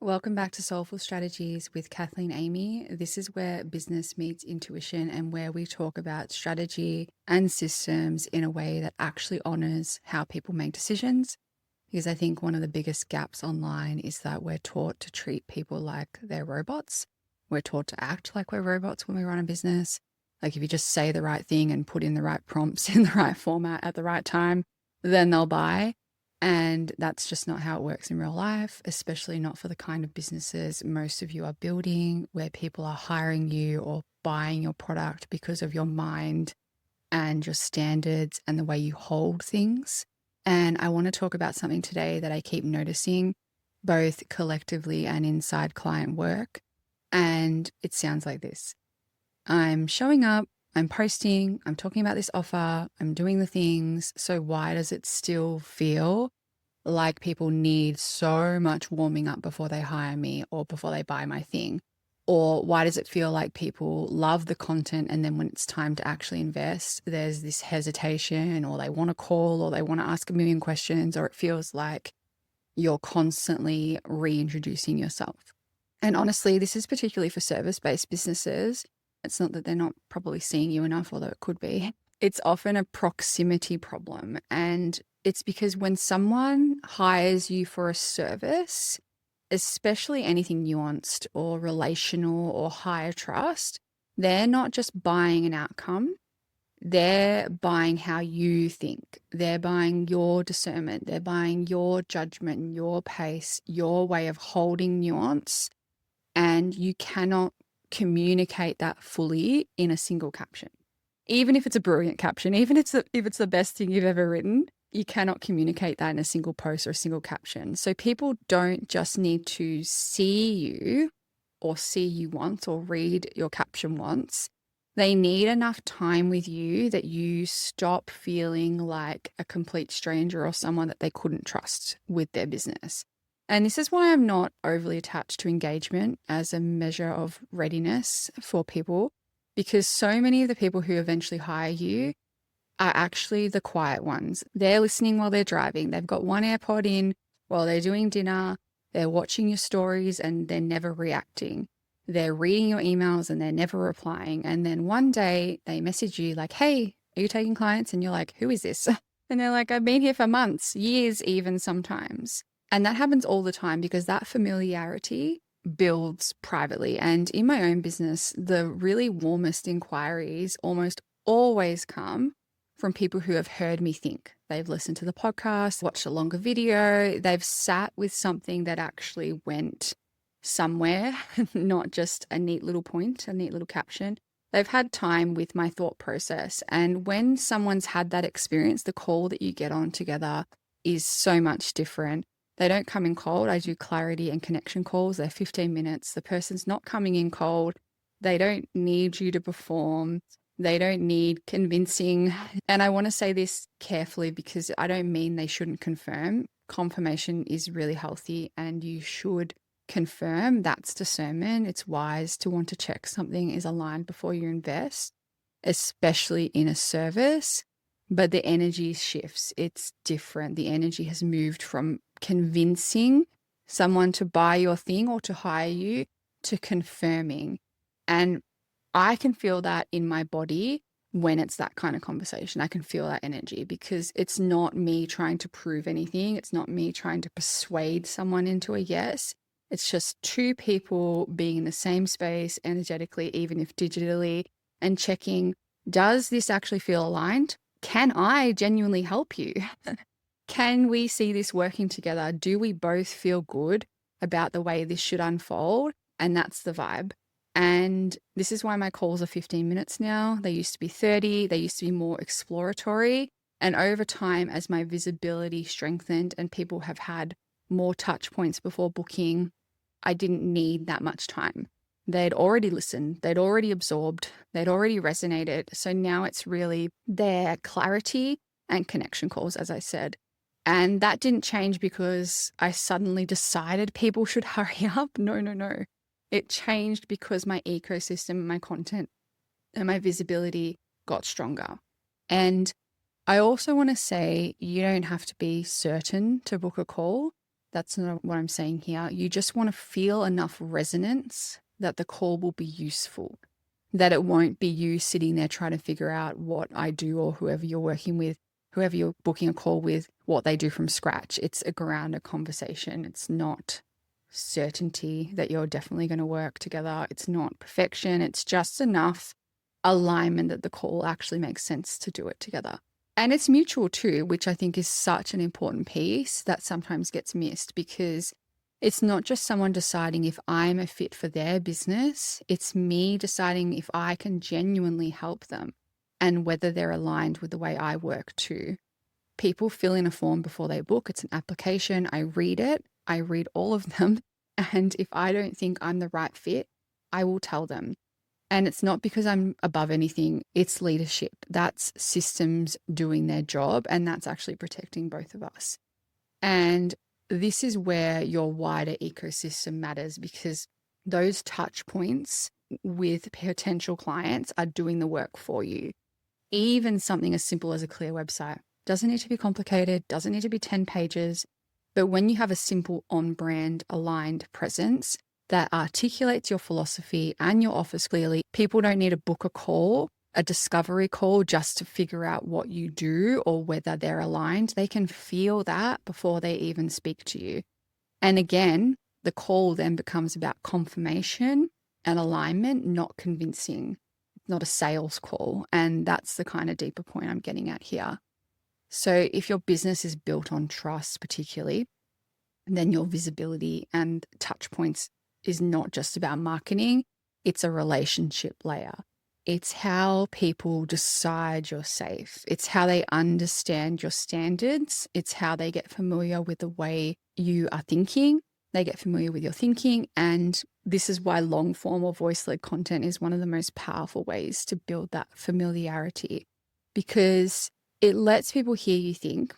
Welcome back to Soulful Strategies with Kathleen Amy. This is where business meets intuition and where we talk about strategy and systems in a way that actually honors how people make decisions. Because I think one of the biggest gaps online is that we're taught to treat people like they're robots. We're taught to act like we're robots when we run a business. Like if you just say the right thing and put in the right prompts in the right format at the right time, then they'll buy. And that's just not how it works in real life, especially not for the kind of businesses most of you are building, where people are hiring you or buying your product because of your mind and your standards and the way you hold things. And I want to talk about something today that I keep noticing, both collectively and inside client work. And it sounds like this. I'm showing up, I'm posting, I'm talking about this offer, I'm doing the things. So why does it still feel like people need so much warming up before they hire me or before they buy my thing? Or why does it feel like people love the content and then when it's time to actually invest, there's this hesitation, or they want to call, or they want to ask a million questions, or it feels like you're constantly reintroducing yourself? And honestly, this is particularly for service-based businesses. It's not that they're not probably seeing you enough, although it could be. It's often a proximity problem. And it's because when someone hires you for a service, especially anything nuanced or relational or higher trust, they're not just buying an outcome. They're buying how you think. They're buying your discernment. They're buying your judgment, your pace, your way of holding nuance. And you cannot communicate that fully in a single caption. Even if it's a brilliant caption, even if it's the best thing you've ever written, you cannot communicate that in a single post or a single caption. So people don't just need to see you or see you once or read your caption once. They need enough time with you that you stop feeling like a complete stranger or someone that they couldn't trust with their business. And this is why I'm not overly attached to engagement as a measure of readiness for people, because so many of the people who eventually hire you are actually the quiet ones. They're listening while they're driving. They've got one AirPod in while they're doing dinner. They're watching your stories and they're never reacting. They're reading your emails and they're never replying. And then one day they message you like, hey, are you taking clients? And you're like, who is this? And they're like, I've been here for months, years even sometimes. And that happens all the time because that familiarity builds privately. And in my own business, the really warmest inquiries almost always come from people who have heard me think. They've listened to the podcast, watched a longer video, they've sat with something that actually went somewhere, not just a neat little point, a neat little caption. They've had time with my thought process. And when someone's had that experience, the call that you get on together is so much different. They don't come in cold. I do clarity and connection calls. They're 15 minutes. The person's not coming in cold. They don't need you to perform. They don't need convincing. And I want to say this carefully because I don't mean they shouldn't confirm. Confirmation is really healthy and you should confirm. That's discernment. It's wise to want to check something is aligned before you invest, especially in a service. But the energy shifts. It's different. The energy has moved from convincing someone to buy your thing or to hire you to confirming. And I can feel that in my body when it's that kind of conversation. I can feel that energy because it's not me trying to prove anything. It's not me trying to persuade someone into a yes. It's just two people being in the same space energetically, even if digitally, and checking, does this actually feel aligned? Can I genuinely help you? Can we see this working together? Do we both feel good about the way this should unfold? And that's the vibe. And this is why my calls are 15 minutes now. They used to be 30. They used to be more exploratory. And over time, as my visibility strengthened and people have had more touch points before booking, I didn't need that much time. They'd already listened. They'd already absorbed. They'd already resonated. So now it's really their clarity and connection calls, as I said. And that didn't change because I suddenly decided people should hurry up. No. It changed because my ecosystem, my content, and my visibility got stronger. And I also want to say you don't have to be certain to book a call. That's not what I'm saying here. You just want to feel enough resonance that the call will be useful, that it won't be you sitting there trying to figure out what I do or whoever you're working with, whoever you're booking a call with, what they do from scratch. It's a grounded conversation. It's not certainty that you're definitely going to work together. It's not perfection. It's just enough alignment that the call actually makes sense to do it together. And it's mutual too, which I think is such an important piece that sometimes gets missed, because it's not just someone deciding if I'm a fit for their business. It's me deciding if I can genuinely help them and whether they're aligned with the way I work too. People fill in a form before they book. It's an application. I read it. I read all of them. And if I don't think I'm the right fit, I will tell them. And it's not because I'm above anything. It's leadership. That's systems doing their job. And that's actually protecting both of us. And this is where your wider ecosystem matters, because those touch points with potential clients are doing the work for you. Even something as simple as a clear website doesn't need to be complicated, doesn't need to be 10 pages. But when you have a simple on-brand aligned presence that articulates your philosophy and your offers clearly, people don't need to book a call, a discovery call, just to figure out what you do or whether they're aligned. They can feel that before they even speak to you. And again, the call then becomes about confirmation and alignment, not convincing, not a sales call. And that's the kind of deeper point I'm getting at here. So if your business is built on trust, particularly, then your visibility and touch points is not just about marketing. It's a relationship layer. It's how people decide you're safe. It's how they understand your standards. It's how they get familiar with the way you are thinking. They get familiar with your thinking. And this is why long form or voice-led content is one of the most powerful ways to build that familiarity, because it lets people hear you think.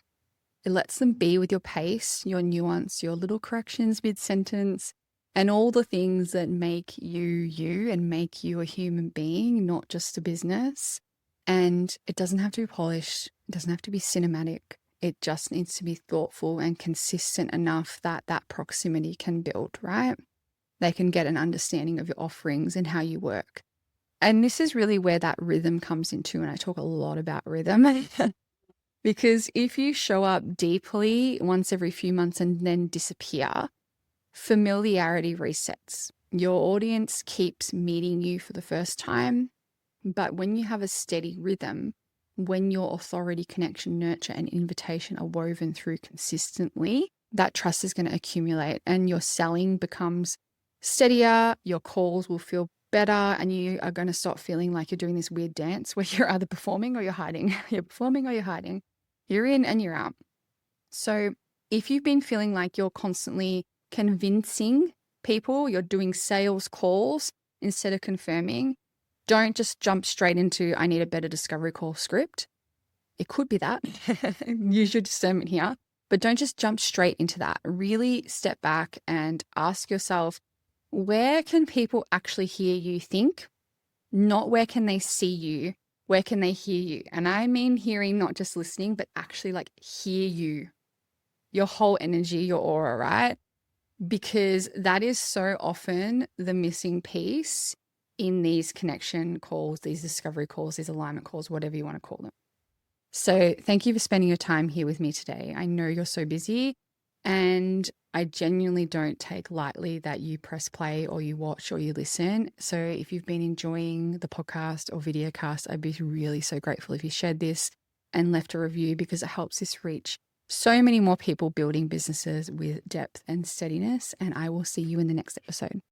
It lets them be with your pace, your nuance, your little corrections mid-sentence, and all the things that make you you and make you a human being, not just a business. And it doesn't have to be polished. It doesn't have to be cinematic. It just needs to be thoughtful and consistent enough that that proximity can build, right? They can get an understanding of your offerings and how you work. And this is really where that rhythm comes into, and I talk a lot about rhythm. Because if you show up deeply once every few months and then disappear, familiarity resets. Your audience keeps meeting you for the first time. But when you have a steady rhythm, when your authority, connection, nurture, and invitation are woven through consistently, that trust is going to accumulate and your selling becomes steadier. Your calls will feel better, and you are going to stop feeling like you're doing this weird dance where you're either performing or you're hiding. You're performing or you're hiding. You're in and you're out. So if you've been feeling like you're constantly convincing people, you're doing sales calls instead of confirming, don't just jump straight into, I need a better discovery call script. It could be that. Use your discernment here. But don't just jump straight into that. Really step back and ask yourself, where can people actually hear you think? Not where can they see you? Where can they hear you? And I mean hearing, not just listening, but actually like hear you, your whole energy, your aura, right? Because that is so often the missing piece in these connection calls, these discovery calls, these alignment calls, whatever you want to call them. So thank you for spending your time here with me today. I know you're so busy, and I genuinely don't take lightly that you press play or you watch or you listen. So if you've been enjoying the podcast or videocast, I'd be really so grateful if you shared this and left a review, because it helps this reach so many more people building businesses with depth and steadiness. And I will see you in the next episode.